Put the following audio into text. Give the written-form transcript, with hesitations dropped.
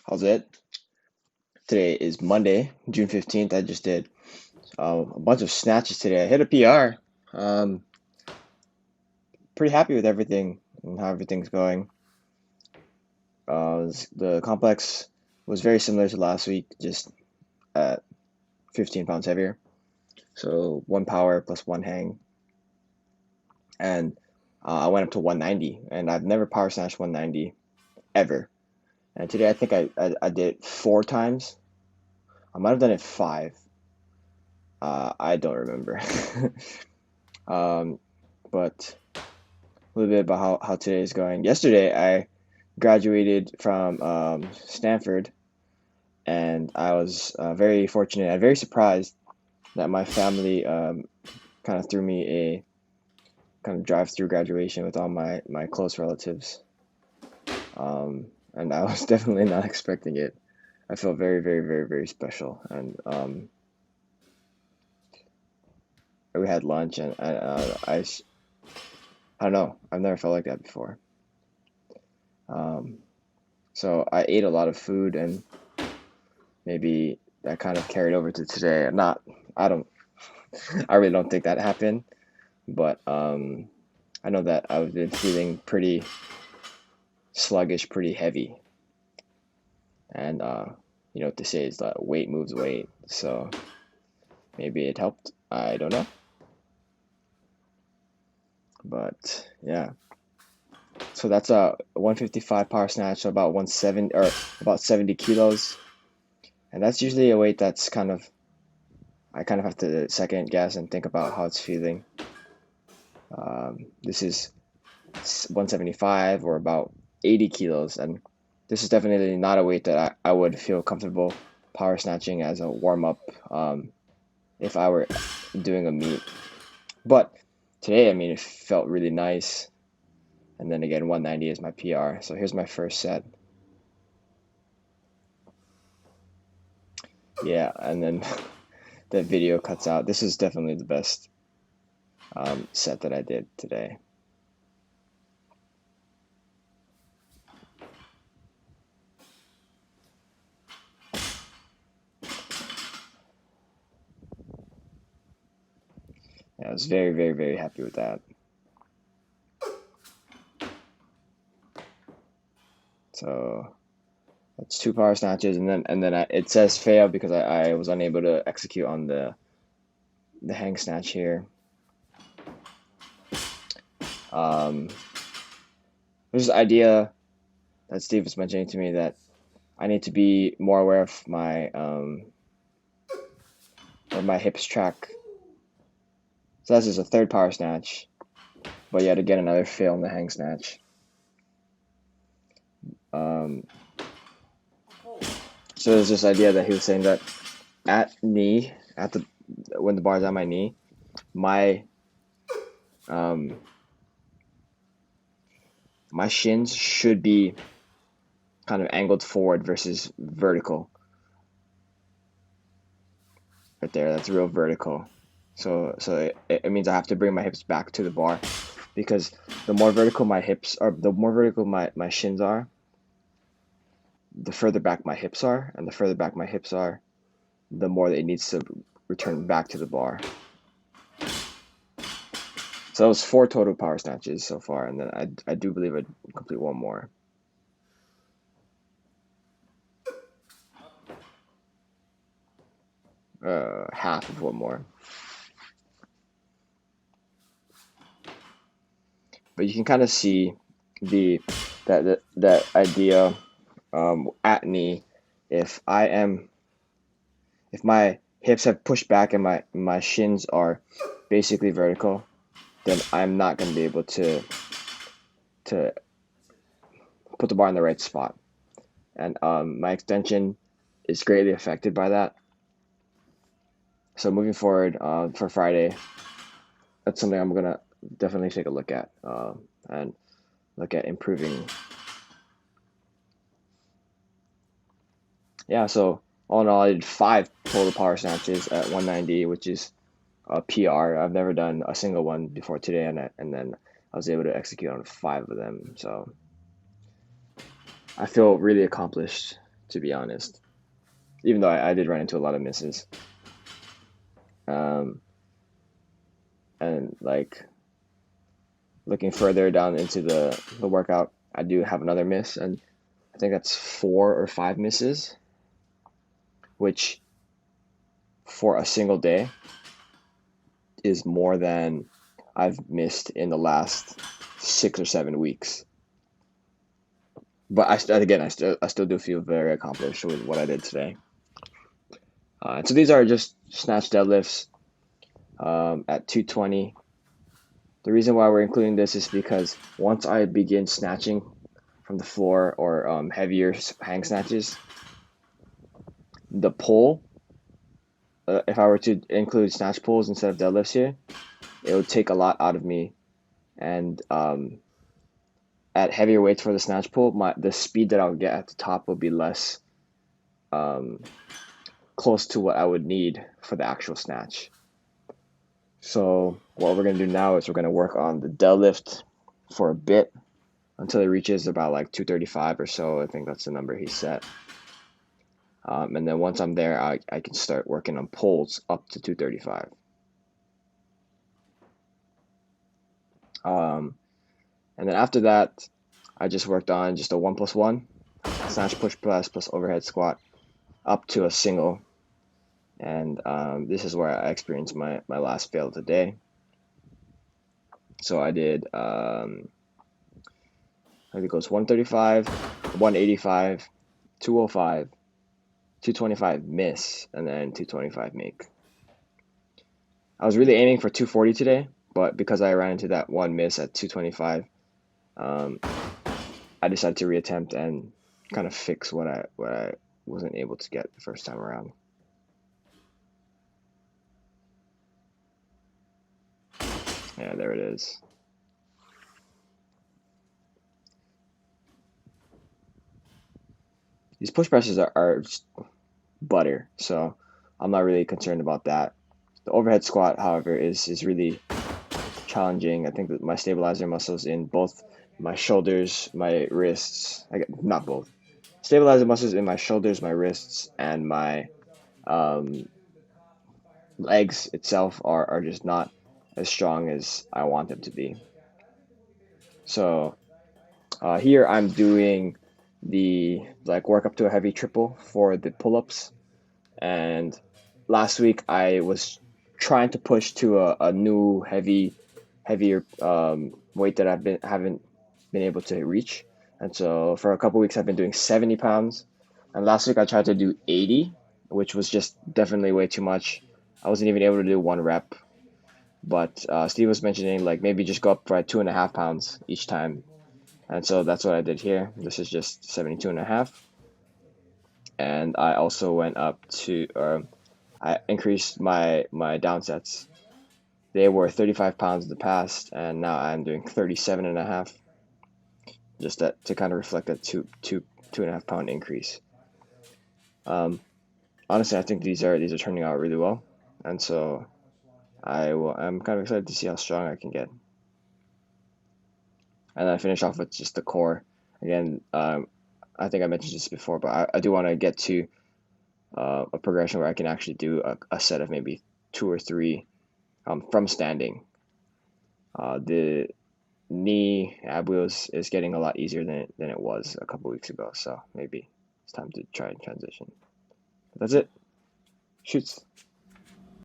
How's it? Today is Monday, June 15th. I just did a bunch of snatches today. I hit a PR. Um, Pretty happy with everything and how everything's going. The complex was very similar to last week, just at 15 pounds heavier. So one power plus one hang. And I went up to 190, and I've never power snatched 190 ever. And today I think I did it 4 times. I might have done it 5. I don't remember. um, but a little bit about how today is going. Yesterday, I graduated from Stanford, and I was very fortunate and very surprised that my family kind of threw me a kind of drive-through graduation with all my close relatives. And I was definitely not expecting it. I felt very, very, very, very special. And we had lunch, and I don't know. I've never felt like that before. Um, so I ate a lot of food, and maybe that kind of carried over to today. I don't, I really don't think that happened, but I know that I've been feeling pretty sluggish, pretty heavy, and you know what they say is that weight moves weight. So maybe it helped. I don't know, but yeah. So that's a 155 power snatch, so about 170 or about 70 kilos, and that's usually a weight that's I kind of have to second guess and think about how it's feeling. This is 175 or about 80 kilos, and this is definitely not a weight that I would feel comfortable power snatching as a warm up if I were doing a meet. But today, I mean, it felt really nice. And then again, 190 is my PR. So here's my first set. Yeah, and then the video cuts out. This is definitely the best set that I did today. Yeah, I was very, very, very happy with that. So that's 2 power snatches, and then it says fail because I was unable to execute on the hang snatch here. Um, there's this idea that Steve was mentioning to me that I need to be more aware of my hips track. So this is a 3rd power snatch, but yet again another fail in the hang snatch. Um, so there's this idea that he was saying that at the when the bar's at my knee, my um, my shins should be kind of angled forward versus vertical. Right there, that's real vertical. So it means I have to bring my hips back to the bar because the more vertical my hips are, the more vertical my shins are, the further back my hips are, and the further back my hips are, the more that it needs to return back to the bar. So that was 4 total power snatches so far, and then I do believe I'd complete one more. Half of one more. But you can kind of see that idea at knee. If my hips have pushed back and my shins are basically vertical, then I'm not going to be able to put the bar in the right spot, and my extension is greatly affected by that. So moving forward for Friday, that's something I'm gonna definitely take a look at and look at improving. Yeah, so all in all, I did 5 total power snatches at 190, which is a PR. I've never done a single one before today, and then I was able to execute on 5 of them. So I feel really accomplished to be honest. Even though I did run into a lot of misses. And like looking further down into the workout, I do have another miss, and I think that's 4 or 5 misses, which for a single day is more than I've missed in the last 6 or 7 weeks. But I still do feel very accomplished with what I did today. So these are just snatch deadlifts at 220. The reason why we're including this is because once I begin snatching from the floor or heavier hang snatches, the pull, if I were to include snatch pulls instead of deadlifts here, it would take a lot out of me. And at heavier weights for the snatch pull, the speed that I would get at the top would be less close to what I would need for the actual snatch. So what we're going to do now is we're going to work on the deadlift for a bit until it reaches about like 235 or so. I think that's the number he set. And then once I'm there, I can start working on pulls up to 235. And then after that, I just worked on just a 1+1 snatch push press plus overhead squat up to a single. And this is where I experienced my last fail of the day. So I did, I think it goes 135, 185, 205, 225 miss, and then 225 make. I was really aiming for 240 today, but because I ran into that one miss at 225, I decided to reattempt and kind of fix what I wasn't able to get the first time around. Yeah, there it is. These push presses are just butter, so I'm not really concerned about that. The overhead squat, however, is really challenging. I think that my stabilizer muscles in both my shoulders, my wrists, not both. Stabilizer muscles in my shoulders, my wrists, and my legs itself are just not as strong as I want them to be. So here I'm doing the work up to a heavy triple for the pull-ups, and last week I was trying to push to a new heavier weight that haven't been able to reach, and so for a couple weeks I've been doing 70 pounds, and last week I tried to do 80, which was just definitely way too much. I wasn't even able to do 1 rep, but Steve was mentioning like maybe just go up by 2.5 pounds each time. And so that's what I did here. This is just 72.5. And I also went up to, I increased my down sets. They were 35 pounds in the past, and now I'm doing 37.5. Just to kind of reflect that 2.5 pound increase. Honestly, I think these are turning out really well, and so I'm kind of excited to see how strong I can get. And then I finish off with just the core. Again, I think I mentioned this before, but I do want to get to a progression where I can actually do a set of maybe 2 or 3 from standing. The knee ab wheels is getting a lot easier than it was a couple weeks ago, so maybe it's time to try and transition. But that's it. Shoots.